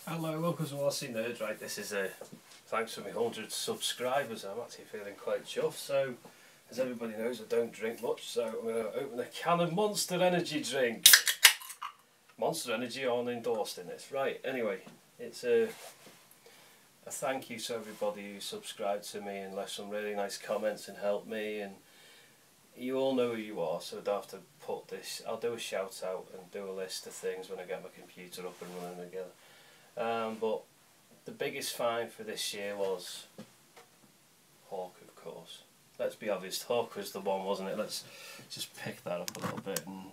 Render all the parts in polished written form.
Hello, welcome to RC Nerd. Right, this is a thanks for my 100 subscribers. I'm actually feeling quite chuffed. So, as everybody knows, I don't drink much, so I'm going to open a can of Monster Energy drink. Monster Energy aren't endorsed in this. Right, anyway, it's a thank you to everybody who subscribed to me and left some really nice comments and helped me. And you all know who you are, so I don't have to put this. I'll do a shout out and do a list of things when I get my computer up and running again. But the biggest find for this year was Hawk, of course. Let's be obvious, Hawk was the one, wasn't it? Let's just pick that up a little bit and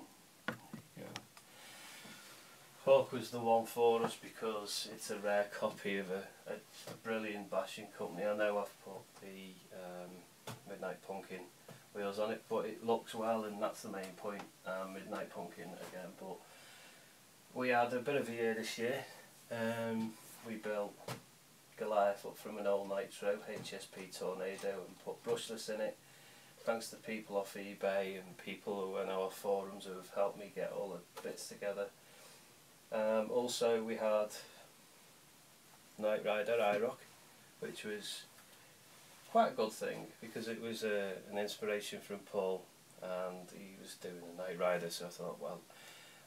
there you go. Hawk was the one for us because it's a rare copy of a brilliant bashing company. I know I've put the Midnight Pumpkin wheels on it, but it looks well, and that's the main point. Midnight Pumpkin again, but we had a bit of a year this year. We built Goliath up from an old Nitro HSP Tornado and put brushless in it, thanks to people off eBay and people who are in our forums who have helped me get all the bits together. Also we had Knight Rider IROC, which was quite a good thing because it was an inspiration from Paul, and he was doing a Knight Rider, so I thought, well,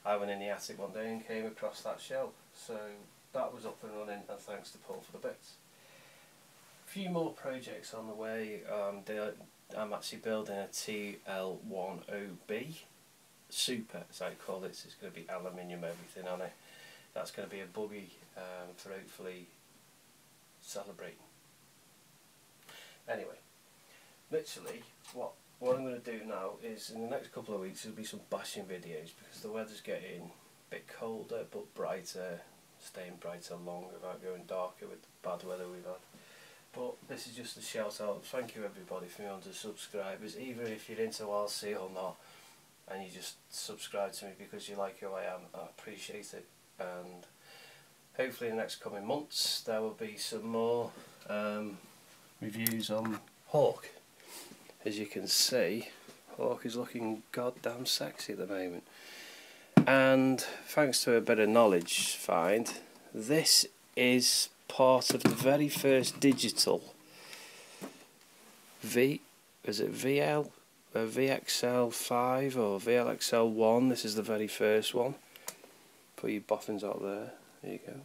I went in the attic one day and came across that shell, so that was up and running, and thanks to Paul for the bits. A few more projects on the way. I'm actually building a TL10B Super, as I call it. So it's going to be aluminium everything on it. That's going to be a buggy for hopefully celebrating. Anyway, literally what I'm going to do now is in the next couple of weeks there'll be some bashing videos because the weather's getting a bit colder but brighter, staying brighter long without going darker with the bad weather we've had. But this is just a shout out. Thank you everybody for 100 subscribers, even if you're into RC or not, and you just subscribe to me because you like who I am. I appreciate it, and hopefully in the next coming months there will be some more reviews on Hawk. As you can see, Hawk is looking goddamn sexy at the moment. And thanks to a bit of knowledge find, this is part of the very first digital VXL5 or VLXL1. This is the very first one. Put your boffins out there. There you go.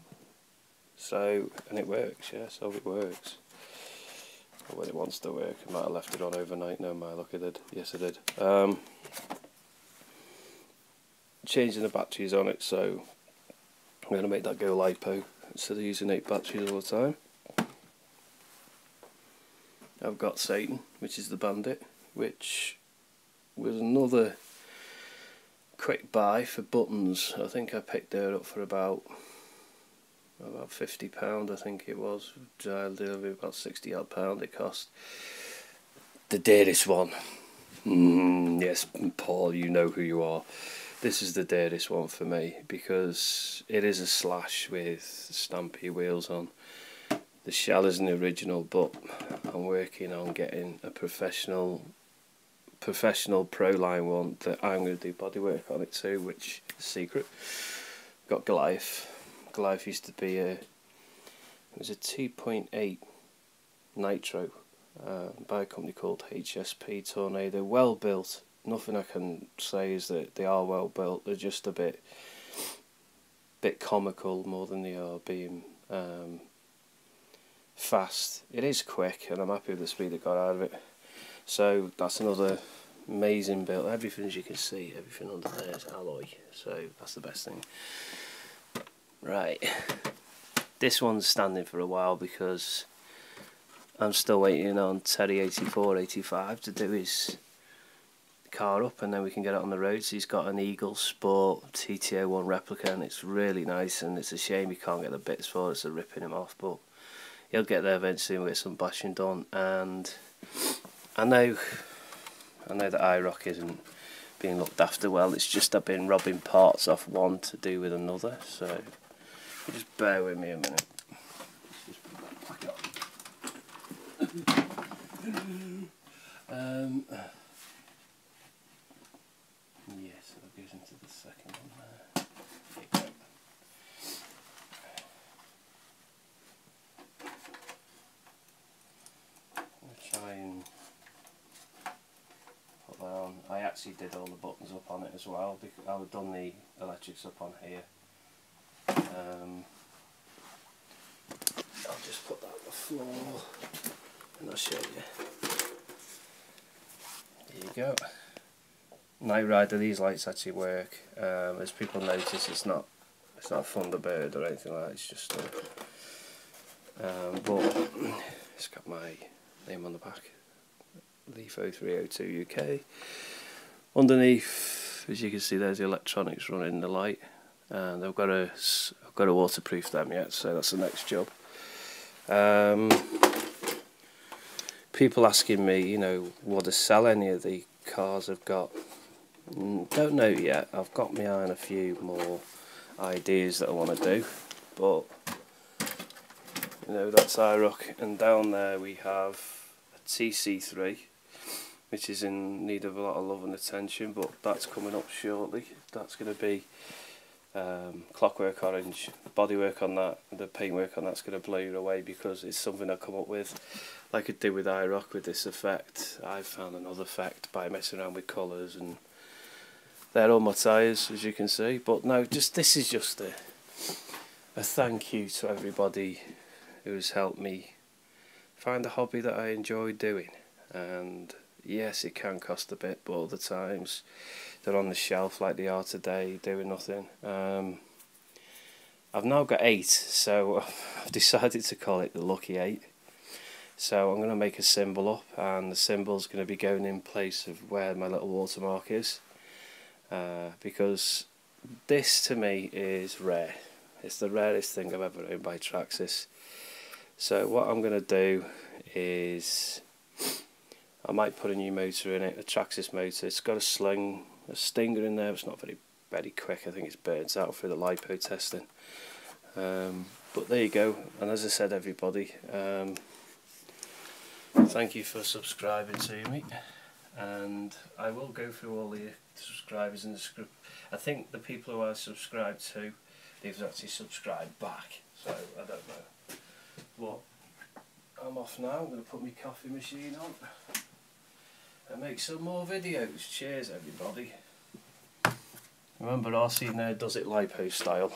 So, and it works, yeah, so it works. When it wants to work. I might have left it on overnight. No, my luck, I did. Yes, I did. Changing the batteries on it, so I'm going to make that go LiPo instead of using 8 batteries all the time. I've got Satan, which is the Bandit, which was another quick buy for buttons. I think I picked her up for about £50, I think it was. Child delivery, about £60 odd it cost. The dearest one. Yes, Paul, you know who you are. This is the dearest one for me because it is a Slash with Stampy wheels on. The shell isn't original, but I'm working on getting a professional pro line one that I'm going to do bodywork on it too, which is a secret. Got Goliath. Goliath used to be it was a 2.8 Nitro by a company called HSP Tornado. Well built. Nothing I can say is that they are well built. They're just a bit comical more than they are being fast. It is quick, and I'm happy with the speed it got out of it. So that's another amazing build. Everything, as you can see, everything under there is alloy. So that's the best thing. Right, this one's standing for a while because I'm still waiting on Terry 8485 to do his car up, and then we can get it on the road. So he's got an Eagle Sport TT01 replica, and it's really nice, and it's a shame he can't get the bits for it, so ripping him off, but he'll get there eventually and we'll get some bashing done. And I know that IROC isn't being looked after well. It's just I've been robbing parts off one to do with another, so just bear with me a minute. Let's just put that back on. Yes, that goes into the second one there. actually did all the buttons up on it as well, because I've done the electrics up on here. I'll just put that on the floor and I'll show you. There you go. Night Rider, these lights actually work. As people notice, it's not a Thunderbird or anything like that, it's just but it's got my name on the back, LeFo 302 UK. Underneath, as you can see, there's the electronics running the light, and I've got to waterproof them yet, so that's the next job. People asking me, you know, would I sell any of the cars I've got? Don't know yet. I've got my eye on a few more ideas that I want to do, but you know, that's IROC, and down there we have a TC3, which is in need of a lot of love and attention, but that's coming up shortly. That's going to be clockwork orange. Bodywork on that, the paintwork on that's going to blow you away, because it's something I come up with like I did with IROC with this effect. I've found another effect by messing around with colours, and they're all my tyres, as you can see. But no, this is just a thank you to everybody who's helped me find a hobby that I enjoy doing. And yes, it can cost a bit, but other times they're on the shelf like they are today, doing nothing. I've now got 8, so I've decided to call it the Lucky 8. So I'm going to make a symbol up, and the symbol's going to be going in place of where my little watermark is, because this to me is rare. It's the rarest thing I've ever owned by Traxxas. So what I'm going to do is I might put a new motor in it, a Traxxas motor. It's got a stinger in there. It's not very quick. I think it's burnt out through the LiPo testing. But there you go. And as I said, everybody, thank you for subscribing to me. And I will go through all the subscribers in the script. I think the people who I subscribed to, they've actually subscribed back. So I don't know. Well, I'm off now. I'm going to put my coffee machine on and make some more videos. Cheers, everybody. Remember, RC Nerd does it LiPo style.